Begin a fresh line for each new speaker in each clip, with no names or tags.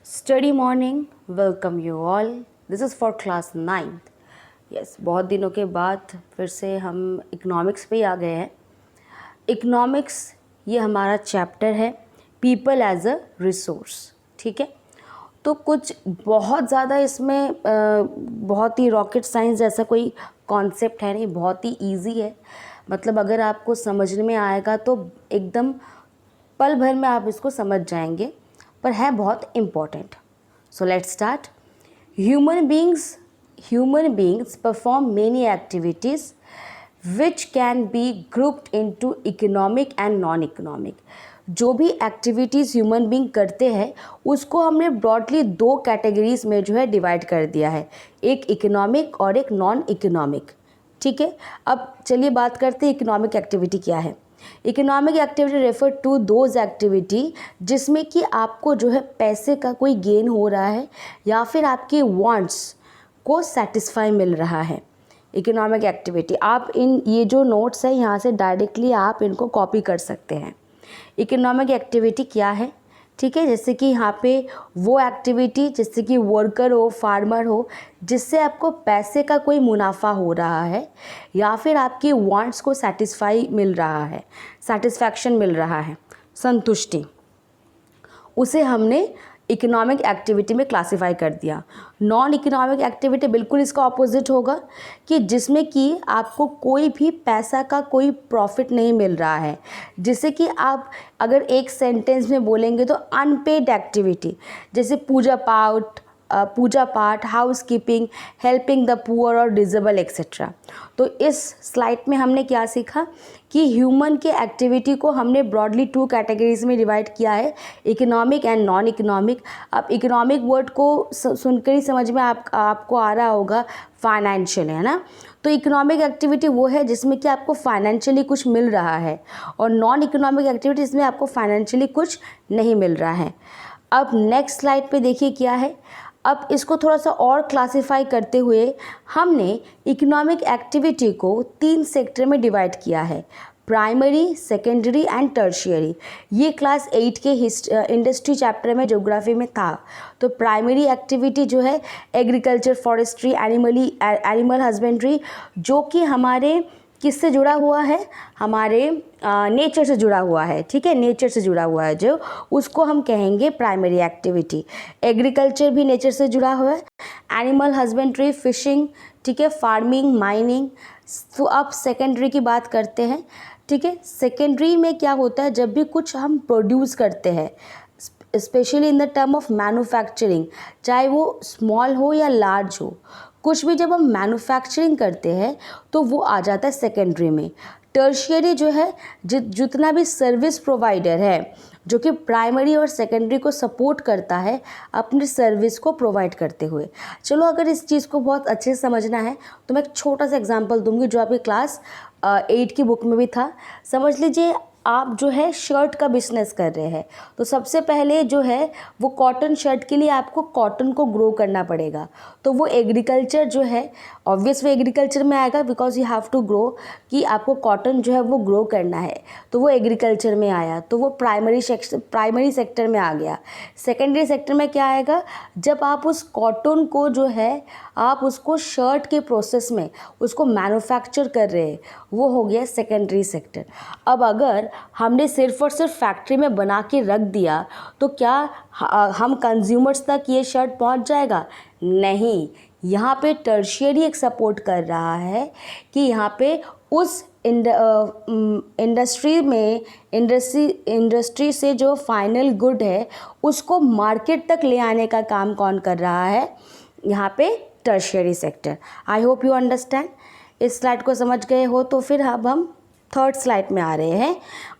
Study morning, welcome you all. This is for class 9th। Yes, बहुत दिनों के बाद फिर से हम इकोनॉमिक्स पे ही आ गए हैं। इकोनॉमिक्स ये हमारा चैप्टर है, पीपल एज अ रिसोर्स। ठीक है, तो कुछ बहुत ज़्यादा इसमें बहुत ही रॉकेट साइंस जैसा कोई कॉन्सेप्ट है नहीं, बहुत ही इजी है। मतलब अगर आपको समझने में आएगा तो एकदम पल भर में आप इसको समझ जाएंगे, पर है बहुत important. So let's start. Human beings perform many activities which can be grouped into economic and non economic. जो भी एक्टिविटीज़ ह्यूमन बींग करते हैं उसको हमने ब्रॉडली दो कैटेगरीज में जो है डिवाइड कर दिया है, एक इकोनॉमिक और एक नॉन इकोनॉमिक। ठीक है, अब चलिए बात करते हैं इकोनॉमिक एक्टिविटी क्या है। Economic activity refer to those activity जिसमें कि आपको जो है पैसे का कोई गेन हो रहा है या फिर आपके वांट्स को सेटिस्फाई मिल रहा है। इकोनॉमिक एक्टिविटी, आप ये जो नोट्स है यहाँ से डायरेक्टली आप इनको कॉपी कर सकते हैं। इकोनॉमिक एक्टिविटी क्या है, ठीक है, जैसे कि यहाँ पे वो एक्टिविटी जैसे कि वर्कर हो, फार्मर हो, जिससे आपको पैसे का कोई मुनाफा हो रहा है या फिर आपके वांट्स को सेटिस्फाई मिल रहा है, सेटिस्फैक्शन मिल रहा है, संतुष्टि, उसे हमने इकोनॉमिक एक्टिविटी में क्लासिफाई कर दिया। नॉन इकोनॉमिक एक्टिविटी बिल्कुल इसका ऑपोजिट होगा कि जिसमें कि आपको कोई भी पैसा का कोई प्रॉफिट नहीं मिल रहा है। जैसे कि आप अगर एक सेंटेंस में बोलेंगे तो अनपेड एक्टिविटी, जैसे पूजा पाठ, house keeping, helping the poor और डिसेबल एक्सेट्रा। तो इस स्लाइड में हमने क्या सीखा कि ह्यूमन के एक्टिविटी को हमने ब्रॉडली टू कैटेगरीज में डिवाइड किया है, इकोनॉमिक एंड नॉन इकोनॉमिक। अब इकोनॉमिक वर्ड को सुनकर ही समझ में आपको आ रहा होगा फाइनेंशियल, है ना। तो इकोनॉमिक एक्टिविटी वो है जिसमें कि आपको फाइनेंशियली कुछ मिल रहा है, और नॉन इकोनॉमिक एक्टिविटी जिसमें आपको फाइनेंशियली कुछ नहीं मिल रहा है। अब नेक्स्ट स्लाइड पे देखिए क्या है। अब इसको थोड़ा सा और क्लासिफाई करते हुए हमने इकोनॉमिक एक्टिविटी को 3 सेक्टर में डिवाइड किया है, प्राइमरी, सेकेंडरी एंड टर्शियरी। ये क्लास 8 के इंडस्ट्री चैप्टर में ज्योग्राफी में था। तो प्राइमरी एक्टिविटी जो है एग्रीकल्चर, फॉरेस्ट्री, एनिमल हस्बेंड्री, जो कि हमारे किससे जुड़ा हुआ है, हमारे नेचर से जुड़ा हुआ है। ठीक है, नेचर से जुड़ा हुआ है जो, उसको हम कहेंगे प्राइमरी एक्टिविटी। एग्रीकल्चर भी नेचर से जुड़ा हुआ है, एनिमल हस्बेंड्री, फिशिंग, ठीक है, फार्मिंग, माइनिंग। तो अब सेकेंडरी की बात करते हैं। ठीक है, सेकेंडरी में क्या होता है, जब भी कुछ हम प्रोड्यूस करते हैं, specially in the term of manufacturing, चाहे वो स्मॉल हो या लार्ज हो, कुछ भी जब हम मैन्युफैक्चरिंग करते हैं तो वो आ जाता है सेकेंडरी में। टर्शियरी जो है, जितना भी सर्विस प्रोवाइडर है जो कि प्राइमरी और सेकेंडरी को सपोर्ट करता है अपनी सर्विस को प्रोवाइड करते हुए। चलो, अगर इस चीज़ को बहुत अच्छे से समझना है तो मैं एक छोटा सा एग्जांपल दूंगी जो आपकी क्लास 8 की बुक में भी था। समझ लीजिए आप जो है शर्ट का बिजनेस कर रहे हैं, तो सबसे पहले जो है वो कॉटन शर्ट के लिए आपको कॉटन को ग्रो करना पड़ेगा। तो वो एग्रीकल्चर जो है, ऑब्वियस वो एग्रीकल्चर में आएगा, because you have to grow, कि आपको कॉटन जो है वो ग्रो करना है, तो वो एग्रीकल्चर में आया, तो वो प्राइमरी सेक्टर में आ गया। सेकेंडरी सेक्टर में क्या आएगा, जब आप उस कॉटन को जो है आप उसको शर्ट के प्रोसेस में उसको मैन्युफैक्चर कर रहे हैं, वो हो गया सेकेंडरी सेक्टर। अब अगर हमने सिर्फ और सिर्फ फैक्ट्री में बना के रख दिया तो क्या हम कंज्यूमर्स तक ये शर्ट पहुंच जाएगा? नहीं, यहाँ पे टर्शियरी एक सपोर्ट कर रहा है कि यहाँ पे उस इंडस्ट्री से जो फाइनल गुड है उसको मार्केट तक ले आने का काम कौन कर रहा है? यहाँ पे tertiary sector. I hope you understand. इस स्लाइड को समझ गए हो तो फिर अब हम थर्ड स्लाइड में आ रहे हैं,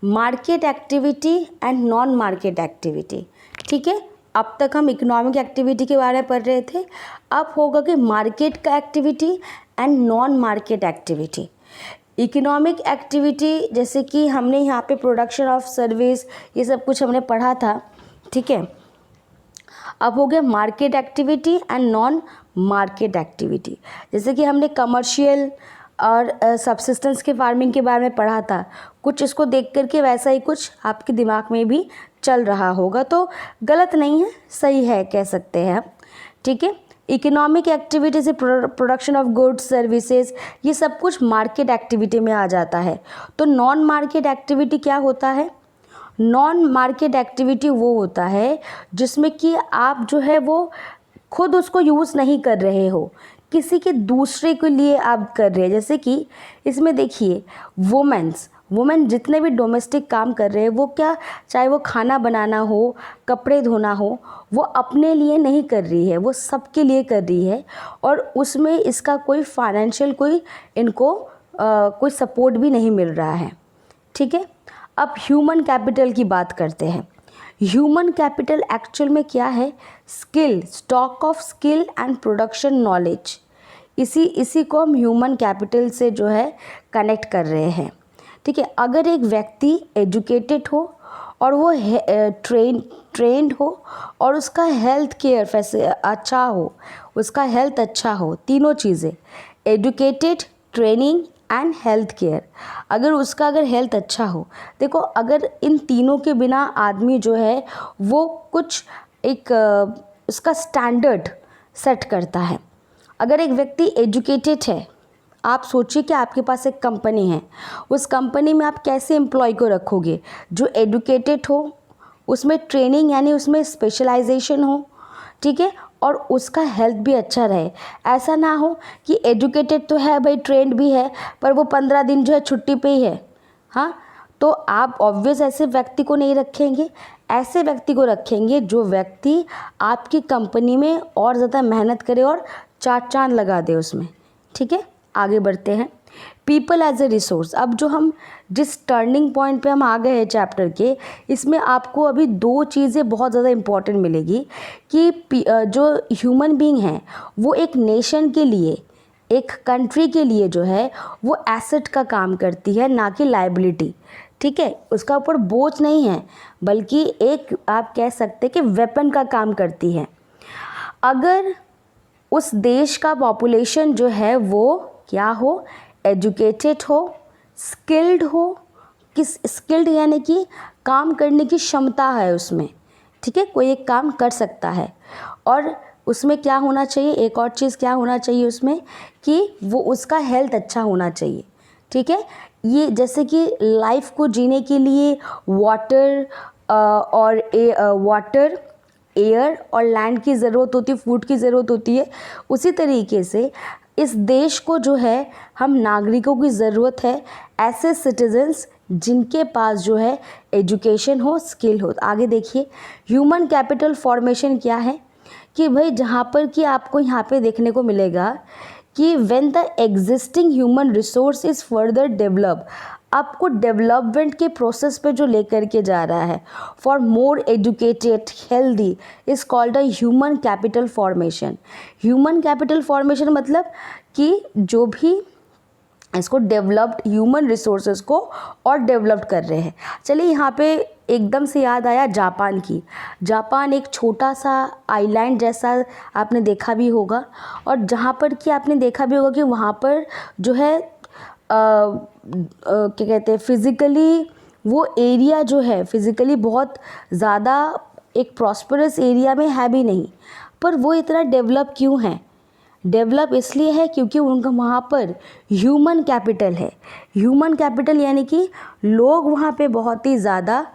market activity and non market activity. ठीक है, अब तक हम इकोनॉमिक एक्टिविटी के बारे में पढ़ रहे थे, अब होगा कि मार्केट का activity and non market activity. Economic activity जैसे कि हमने यहाँ पे प्रोडक्शन ऑफ सर्विस, ये सब कुछ हमने पढ़ा था। ठीक है, अब हो गया market activity and non market activity. जैसे कि हमने कमर्शियल और सब्सिस्टेंस के फार्मिंग के बारे में पढ़ा था, कुछ इसको देख करके वैसा ही कुछ आपके दिमाग में भी चल रहा होगा, तो गलत नहीं है, सही है कह सकते हैं हम, ठीक है। इकोनॉमिक एक्टिविटी से प्रोडक्शन ऑफ गुड्स सर्विसेज, ये सब कुछ मार्केट एक्टिविटी में आ जाता है। तो नॉन मार्केट एक्टिविटी क्या होता है? नॉन मार्केट एक्टिविटी वो होता है जिसमें कि आप जो है वो खुद उसको यूज़ नहीं कर रहे हो, किसी के दूसरे के लिए आप कर रहे हैं। जैसे कि इसमें देखिए वुमेन जितने भी डोमेस्टिक काम कर रहे हैं, वो क्या, चाहे वो खाना बनाना हो, कपड़े धोना हो, वो अपने लिए नहीं कर रही है, वो सबके लिए कर रही है, और उसमें इसका कोई फाइनेंशियल कोई इनको कोई सपोर्ट भी नहीं मिल रहा है, ठीक है। अब ह्यूमन कैपिटल की बात करते हैं। ह्यूमन कैपिटल एक्चुअल में क्या है? Skill, stock of skill and production knowledge, इसी को हम ह्यूमन कैपिटल से जो है कनेक्ट कर रहे हैं, ठीक है। अगर एक व्यक्ति एजुकेटेड हो और वो ट्रेंड हो और उसका हेल्थ केयर अच्छा हो, उसका हेल्थ अच्छा हो, तीनों चीज़ें, educated, training and health care, अगर हेल्थ अच्छा हो, देखो अगर इन तीनों के बिना आदमी जो है वो कुछ एक उसका स्टैंडर्ड सेट करता है। अगर एक व्यक्ति एजुकेटेड है, आप सोचिए कि आपके पास एक कंपनी है, उस कंपनी में आप कैसे एम्प्लॉय को रखोगे? जो एजुकेटेड हो, उसमें ट्रेनिंग यानी उसमें स्पेशलाइजेशन हो, ठीक है, और उसका हेल्थ भी अच्छा रहे। ऐसा ना हो कि एजुकेटेड तो है भाई, ट्रेंड भी है, पर वो 15 दिन जो है छुट्टी पे ही है, हाँ, तो आप ऑब्वियस ऐसे व्यक्ति को नहीं रखेंगे। ऐसे व्यक्ति को रखेंगे जो व्यक्ति आपकी कंपनी में और ज़्यादा मेहनत करे और चार चांद लगा दे उसमें, ठीक है। आगे बढ़ते हैं। People as a resource. अब जो हम जिस टर्निंग पॉइंट पे हम आ गए हैं चैप्टर के, इसमें आपको अभी दो चीज़ें बहुत ज़्यादा इम्पॉर्टेंट मिलेगी कि जो ह्यूमन बीइंग है वो एक नेशन के लिए, एक कंट्री के लिए जो है वो एसेट का काम करती है, ना कि लायबिलिटी, ठीक है। उसका ऊपर बोझ नहीं है, बल्कि एक आप कह सकते हैं कि वेपन का काम करती है। अगर उस देश का पॉपुलेशन जो है वो क्या हो, एजुकेटेड हो, स्किल्ड हो, स्किल्ड यानी कि काम करने की क्षमता है उसमें, ठीक है, कोई एक काम कर सकता है। और उसमें क्या होना चाहिए, एक और चीज़ क्या होना चाहिए उसमें, कि वो उसका हेल्थ अच्छा होना चाहिए, ठीक है। ये जैसे कि लाइफ को जीने के लिए वाटर एयर और लैंड की ज़रूरत होती है, फूड की ज़रूरत होती है, उसी तरीके से इस देश को जो है हम नागरिकों की ज़रूरत है, ऐसे सिटीजन्स जिनके पास जो है एजुकेशन हो, स्किल हो। आगे देखिए, ह्यूमन कैपिटल फॉर्मेशन क्या है, कि भाई जहाँ पर कि आपको यहाँ पे देखने को मिलेगा कि when the existing human resource is further develop, आपको डेवलपमेंट के प्रोसेस पे जो लेकर के जा रहा है, for more educated healthy is called a human capital formation. Human capital formation मतलब कि जो भी इसको डेवलप्ड ह्यूमन रिसोर्सेज को और डेवलप्ड कर रहे हैं। चलिए यहाँ पे एकदम से याद आया जापान की। जापान एक छोटा सा आइलैंड जैसा आपने देखा भी होगा, और जहाँ पर कि आपने देखा भी होगा कि वहाँ पर जो है क्या कहते हैं, फिज़िकली वो एरिया जो है फिज़िकली बहुत ज़्यादा एक प्रॉस्परस एरिया में है भी नहीं, पर वो इतना डेवलप क्यों है? डेवलप इसलिए है क्योंकि उनका वहाँ पर ह्यूमन कैपिटल है। ह्यूमन कैपिटल यानी कि लोग वहाँ पे बहुत ही ज़्यादा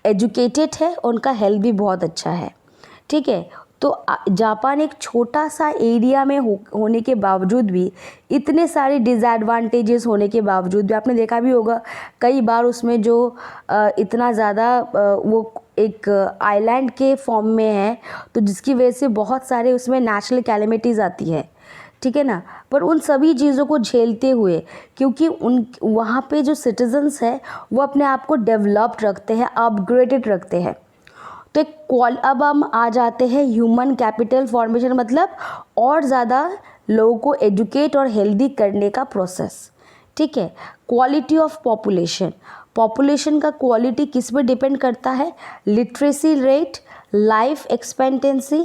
एजुकेटेड है, उनका हेल्थ भी बहुत अच्छा है, ठीक है। तो जापान एक छोटा सा एरिया में होने के बावजूद भी, इतने सारे डिसएडवांटेजेस होने के बावजूद भी, आपने देखा भी होगा कई बार उसमें जो इतना ज़्यादा वो एक आइलैंड के फॉर्म में है, तो जिसकी वजह से बहुत सारे उसमें नेचुरल कैलेमिटीज़ आती है, ठीक है ना। पर उन सभी चीज़ों को झेलते हुए, क्योंकि उन वहाँ पे जो सिटीजन्स हैं वो अपने आप को डेवलप्ड रखते हैं, अपग्रेडेड रखते हैं। तो अब हम आ जाते हैं ह्यूमन कैपिटल फॉर्मेशन, मतलब और ज़्यादा लोगों को एजुकेट और हेल्दी करने का प्रोसेस, ठीक है। क्वालिटी ऑफ पॉपुलेशन, पॉपुलेशन का क्वालिटी किस पे डिपेंड करता है? Literacy rate, life expectancy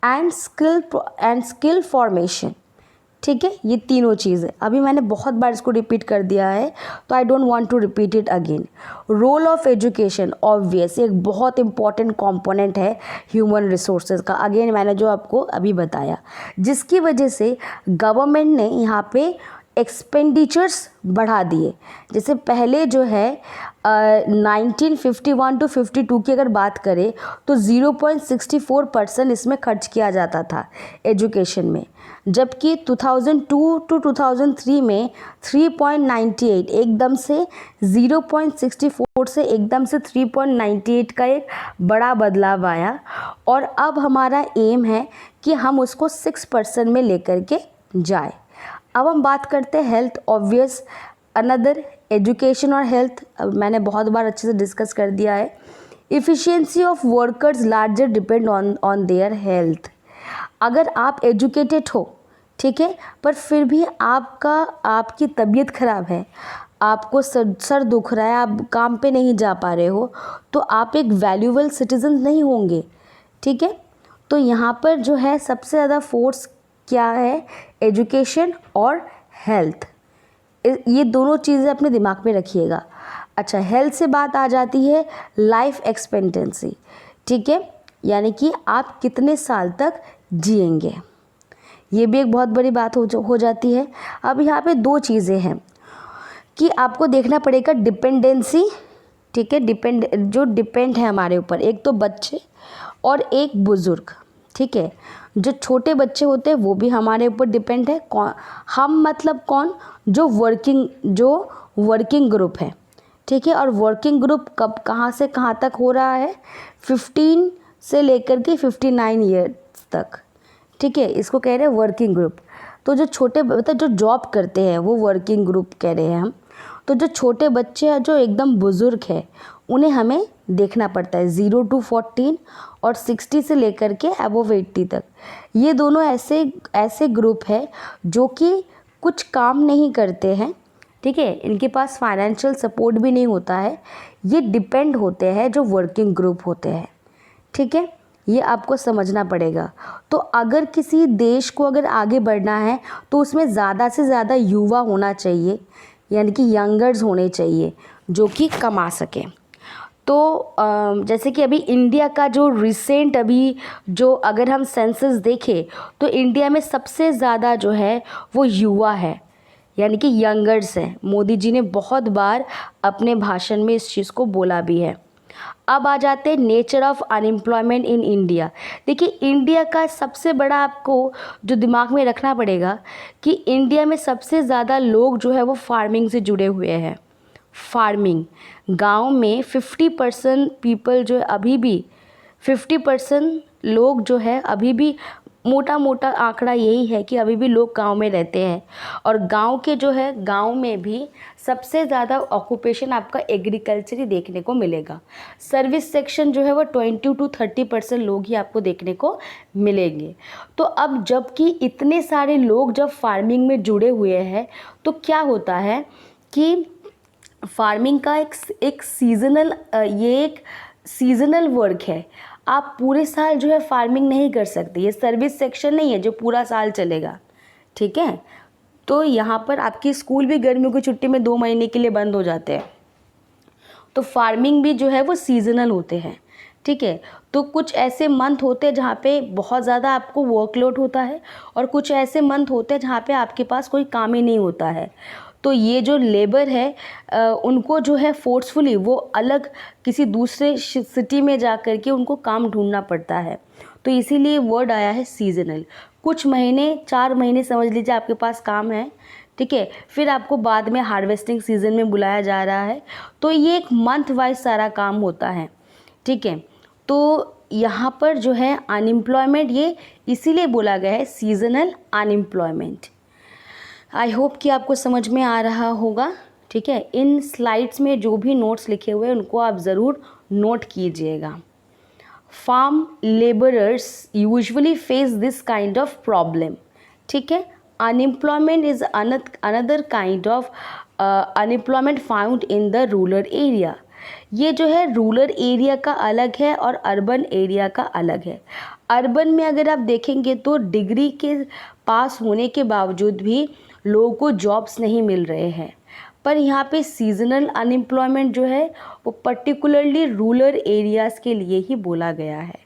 and skill formation, ठीक है, ये तीनों चीज़ें अभी मैंने बहुत बार इसको रिपीट कर दिया है, तो I don't want to repeat it again. Role of education obvious एक बहुत इंपॉर्टेंट कंपोनेंट है ह्यूमन रिसोर्सेज का, अगेन मैंने जो आपको अभी बताया, जिसकी वजह से गवर्नमेंट ने यहाँ पे एक्सपेंडिचर्स बढ़ा दिए। जैसे पहले जो है 1951 टू 52 की अगर बात करें तो 0.64% इसमें खर्च किया जाता था एजुकेशन में, जबकि 2002 टू 2003 में 3.98 एकदम से 0.64 से एकदम से 3.98 का एक बड़ा बदलाव आया। और अब हमारा एम है कि हम उसको 6% में लेकर के जाए। अब हम बात करते हैं हेल्थ, ऑब्वियस अनदर एजुकेशन और हेल्थ मैंने बहुत बार अच्छे से डिस्कस कर दिया है। Efficiency of workers larger depend on their health. अगर आप एजुकेटेड हो, ठीक है, पर फिर भी आपकी तबीयत ख़राब है, आपको सर दुख रहा है, आप काम पे नहीं जा पा रहे हो, तो आप एक वैल्यूएबल सिटीजन नहीं होंगे। ठीक है, तो यहाँ पर जो है सबसे ज़्यादा फोर्स क्या है, एजुकेशन और हेल्थ। ये दोनों चीज़ें अपने दिमाग में रखिएगा। अच्छा, हेल्थ से बात आ जाती है लाइफ एक्सपेक्टेंसी। ठीक है, यानी कि आप कितने साल तक जिएंगे, ये भी एक बहुत बड़ी बात हो जाती है। अब यहाँ पे दो चीज़ें हैं कि आपको देखना पड़ेगा डिपेंडेंसी। ठीक है, जो डिपेंड है हमारे ऊपर, एक तो बच्चे और एक बुज़ुर्ग। ठीक है, जो छोटे बच्चे होते हैं वो भी हमारे ऊपर डिपेंड है। हम मतलब कौन, जो वर्किंग ग्रुप है। ठीक है, और वर्किंग ग्रुप कब कहाँ से कहाँ तक हो रहा है, 15 से लेकर के 59 ईयर्स तक। ठीक है, इसको कह रहे हैं वर्किंग ग्रुप। तो जो छोटे मतलब जो जॉब करते हैं वो वर्किंग ग्रुप कह रहे हैं हम। तो जो छोटे बच्चे हैं, जो एकदम बुज़ुर्ग है, उन्हें हमें देखना पड़ता है 0 to 14 और 60 से लेकर के अबव 80 तक। ये दोनों ऐसे ग्रुप है जो कि कुछ काम नहीं करते हैं। ठीक है, इनके पास फाइनेंशियल सपोर्ट भी नहीं होता है, ये डिपेंड होते हैं जो वर्किंग ग्रुप होते हैं। ठीक है, ये आपको समझना पड़ेगा। तो अगर किसी देश को अगर आगे बढ़ना है तो उसमें ज़्यादा से ज़्यादा युवा होना चाहिए, यानी कि यंगर्स होने चाहिए जो कि कमा सकें। तो जैसे कि अभी इंडिया का जो रिसेंट अभी जो अगर हम सेंसस देखें तो इंडिया में सबसे ज़्यादा जो है वो युवा है, यानी कि यंगर्स हैं। मोदी जी ने बहुत बार अपने भाषण में इस चीज़ को बोला भी है। अब आ जाते हैं nature of unemployment in India. देखिए, इंडिया का सबसे बड़ा आपको जो दिमाग में रखना पड़ेगा कि इंडिया में सबसे ज़्यादा लोग जो है वो फार्मिंग से जुड़े हुए हैं। फार्मिंग, गांव में 50% पीपल जो है अभी भी 50% लोग जो है अभी भी, मोटा मोटा आंकड़ा यही है कि अभी भी लोग गांव में रहते हैं। और गांव के जो है गांव में भी सबसे ज़्यादा ऑक्यूपेशन आपका एग्रीकल्चर ही देखने को मिलेगा। सर्विस सेक्शन जो है वो 20 to 30% लोग ही आपको देखने को मिलेंगे। तो अब जबकि इतने सारे लोग जब फार्मिंग में जुड़े हुए हैं तो क्या होता है कि फार्मिंग का एक सीज़नल वर्क है। आप पूरे साल जो है फार्मिंग नहीं कर सकते, ये सर्विस सेक्शन नहीं है जो पूरा साल चलेगा। ठीक है, तो यहाँ पर आपकी स्कूल भी गर्मियों की छुट्टी में 2 महीने के लिए बंद हो जाते हैं। तो फार्मिंग भी जो है वो सीज़नल होते हैं। ठीक है, तो कुछ ऐसे मंथ होते हैं जहाँ पे बहुत ज़्यादा आपको वर्कलोड होता है और कुछ ऐसे मंथ होते हैं जहाँ पे आपके पास कोई काम ही नहीं होता है। तो ये जो लेबर है उनको जो है फोर्सफुली वो अलग किसी दूसरे सिटी में जा कर के उनको काम ढूंढना पड़ता है। तो इसीलिए वर्ड आया है सीजनल। कुछ महीने, 4 महीने समझ लीजिए आपके पास काम है। ठीक है, फिर आपको बाद में हार्वेस्टिंग सीज़न में बुलाया जा रहा है। तो ये एक मंथ वाइज सारा काम होता है। ठीक है, तो यहाँ पर जो है अनएम्प्लॉयमेंट ये इसीलिए बोला गया है सीजनल अनएम्प्लॉयमेंट। आई होप कि आपको समझ में आ रहा होगा। ठीक है, इन स्लाइड्स में जो भी नोट्स लिखे हुए हैं उनको आप ज़रूर नोट कीजिएगा। Farm labourers usually face this kind of problem. ठीक है, unemployment is another kind of unemployment found in the rural area. ये जो है रूरल एरिया का अलग है और अर्बन एरिया का अलग है। अर्बन में अगर आप देखेंगे तो डिग्री के पास होने के बावजूद भी लोगों को जॉब्स नहीं मिल रहे हैं, पर यहाँ पे सीजनल अनएम्प्लॉयमेंट जो है वो पर्टिकुलरली रूरल एरियाज़ के लिए ही बोला गया है।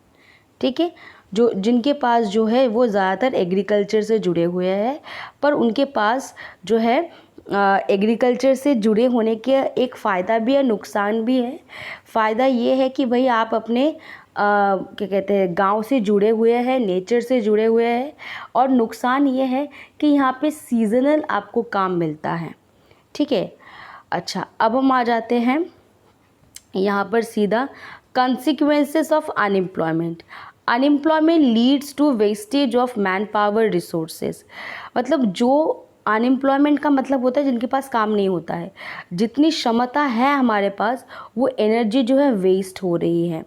ठीक है, जो जिनके पास जो है वो ज़्यादातर एग्रीकल्चर से जुड़े हुए हैं, पर उनके पास जो है एग्रीकल्चर से जुड़े होने के एक फ़ायदा भी है, नुकसान भी है। फ़ायदा ये है कि भाई आप अपने क्या कहते हैं गांव से जुड़े हुए हैं, नेचर से जुड़े हुए हैं, और नुकसान ये है कि यहाँ पे सीज़नल आपको काम मिलता है। ठीक है, अच्छा अब हम आ जाते हैं यहाँ पर सीधा consequences of unemployment. Unemployment leads to wastage of man power resources. मतलब जो अनएम्प्लॉयमेंट का मतलब होता है जिनके पास काम नहीं होता है, जितनी क्षमता है हमारे पास वो एनर्जी जो है वेस्ट हो रही है।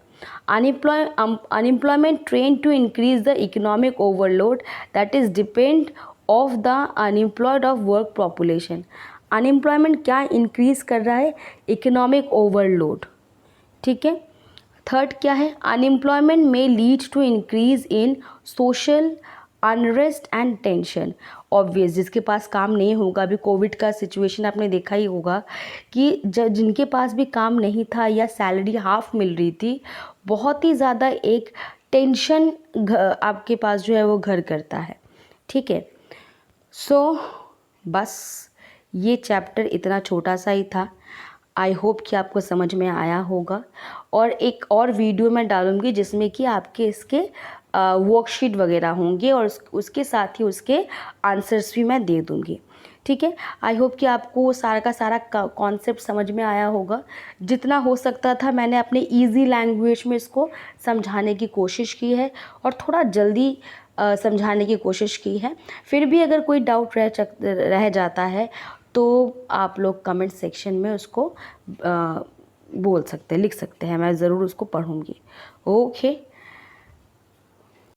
Unemployment train to increase the economic overload that is depend of the unemployed of work population. Unemployment क्या इंक्रीज कर रहा है? Economic overload. ठीक है, थर्ड क्या है? अनएम्प्लॉयमेंट में lead to increase in social unrest and tension. Obvious, जिसके पास काम नहीं होगा, अभी कोविड का सिचुएशन आपने देखा ही होगा कि जिनके पास भी काम नहीं था या सैलरी हाफ मिल रही थी, बहुत ही ज़्यादा एक टेंशन आपके पास जो है वो घर करता है। ठीक है, सो बस ये चैप्टर इतना छोटा सा ही था। आई होप कि आपको समझ में आया होगा, और एक और वीडियो मैं डालूँगी जिसमें कि आपके इसके वर्कशीट वगैरह होंगे और उसके साथ ही उसके आंसर्स भी मैं दे दूँगी। ठीक है, आई होप कि आपको वो सारा का सारा कॉन्सेप्ट समझ में आया होगा। जितना हो सकता था मैंने अपने इजी लैंग्वेज में इसको समझाने की कोशिश की है और थोड़ा जल्दी समझाने की कोशिश की है। फिर भी अगर कोई डाउट रह जाता है तो आप लोग कमेंट सेक्शन में उसको बोल सकते हैं, लिख सकते हैं, मैं ज़रूर उसको पढ़ूँगी। ओके।